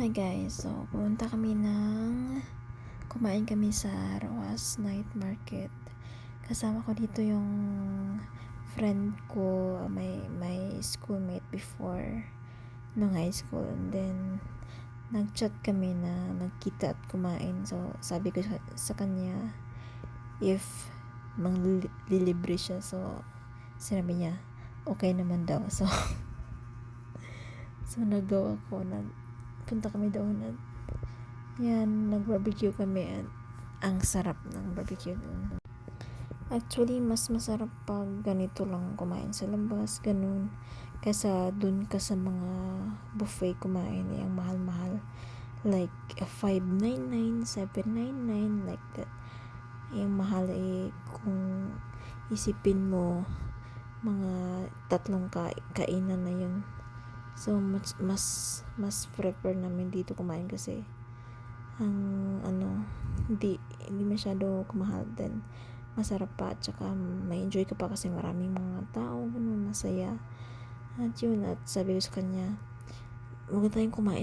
Hi guys, so kumain kami sa Roas Night Market. Kasama ko dito yung friend ko, my schoolmate before nung high school, and then nagchat kami na magkita at kumain. So sabi ko sa kanya if manglilibre siya, so sinabi niya okay naman daw. So nagawa ko, punta kami doon at nag-barbecue kami at ang sarap ng barbecue doon. Actually, mas masarap pag ganito lang kumain sa labas, ganun, kaysa dun ka sa mga buffet kumain, yung mahal-mahal. Like, 599, 799, like that. Yung mahal kung isipin mo, mga tatlong kainan na yun. So mas prefer namin dito kumain kasi hindi masyado kumahal, then masarap pa, at saka may enjoy ka pa kasi maraming mga tao, ganun, masaya. At yun, at sabi ko sa kanya, huwag tayong kumain